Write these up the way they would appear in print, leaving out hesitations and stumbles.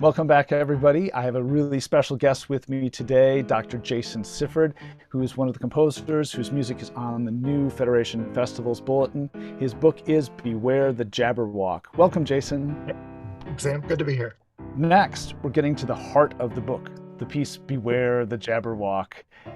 Welcome back, everybody. I have a really special guest with me today, Dr. Jason Sifford, who is one of the composers whose music is on the new Federation Festival's bulletin. His book is Beware the Jabberwock. Welcome, Jason. Sam, good to be here. Next, we're getting to the heart of the book, the piece Beware the Jabberwock.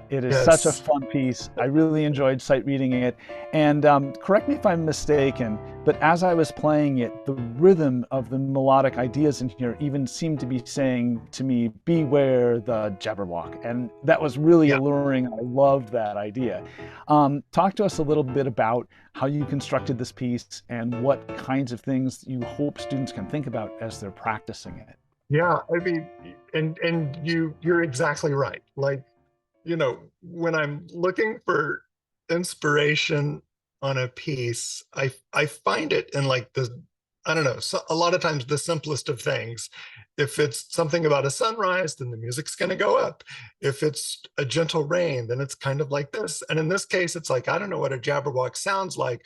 It is such a Yes. fun piece. I really enjoyed sight reading it. And correct me if I'm mistaken, but as I was playing it, the rhythm of the melodic ideas in here even seemed to be saying to me, Beware the Jabberwock. And that was really Yeah. alluring. I loved that idea. Talk to us a little bit about how you constructed this piece and what kinds of things you hope students can think about as they're practicing it. Yeah. I mean, and you're exactly right. Like, when I'm looking for inspiration on a piece, I find it in like I don't know, so a lot of times the simplest of things. If it's something about a sunrise, then the music's going to go up. If it's a gentle rain, then it's kind of like this. And in this case, it's like, I don't know what a Jabberwock sounds like,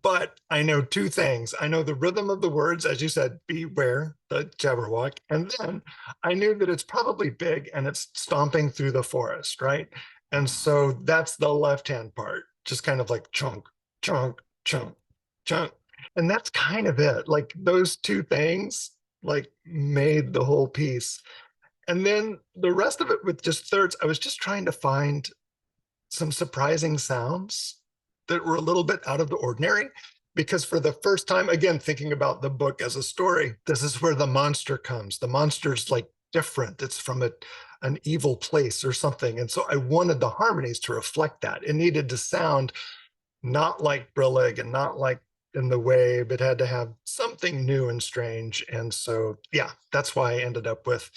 but I know two things. I know the rhythm of the words, as you said, beware the Jabberwock. And then I knew that it's probably big and it's stomping through the forest, right? And so that's the left hand part, just kind of like chunk, chunk, chunk, chunk. And that's kind of it. Like those two things like made the whole piece. And then the rest of it with just thirds, I was just trying to find some surprising sounds that were a little bit out of the ordinary. Because for the first time, again, thinking about the book as a story, this is where the monster comes. The monster's like different. It's from an evil place or something. And so I wanted the harmonies to reflect that. It needed to sound not like Brillig and not like In the Wave. It had to have something new and strange. And so, yeah, that's why I ended up with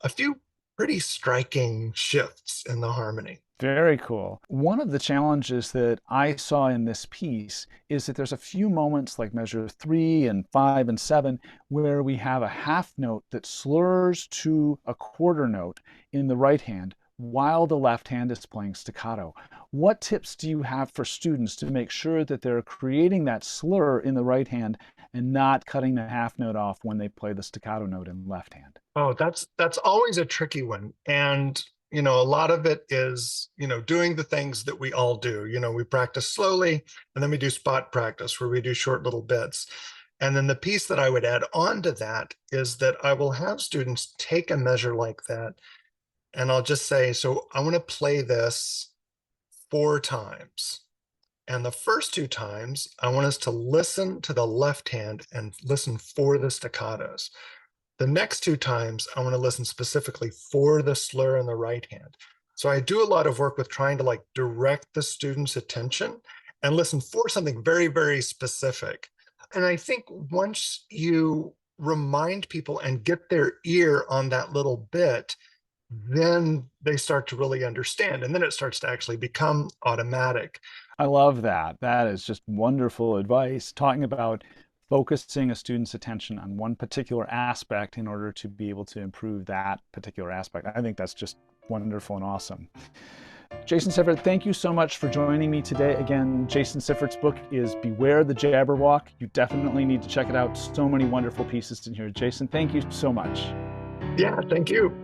a few pretty striking shifts in the harmony. Very cool. One of the challenges that I saw in this piece is that there's a few moments like measure 3 and 5 and 7 where we have a half note that slurs to a quarter note in the right hand while the left hand is playing staccato. What tips do you have for students to make sure that they're creating that slur in the right hand and not cutting the half note off when they play the staccato note in the left hand? Oh, that's always a tricky one. And a lot of it is, doing the things that we all do. We practice slowly and then we do spot practice where we do short little bits. And then the piece that I would add on to that is that I will have students take a measure like that and I'll just say, so I want to play this 4 times. And the first 2 times, I want us to listen to the left hand and listen for the staccatos. The next 2 times, I want to listen specifically for the slur in the right hand. So I do a lot of work with trying to like direct the student's attention and listen for something very, very specific. And I think once you remind people and get their ear on that little bit, then they start to really understand. And then it starts to actually become automatic. I love that. That is just wonderful advice, talking about focusing a student's attention on one particular aspect in order to be able to improve that particular aspect. I think that's just wonderful and awesome. Jason Sifford, thank you so much for joining me today. Again, Jason Sifford's book is Beware the Jabberwock. You definitely need to check it out. So many wonderful pieces in here. Jason, thank you so much. Yeah, thank you.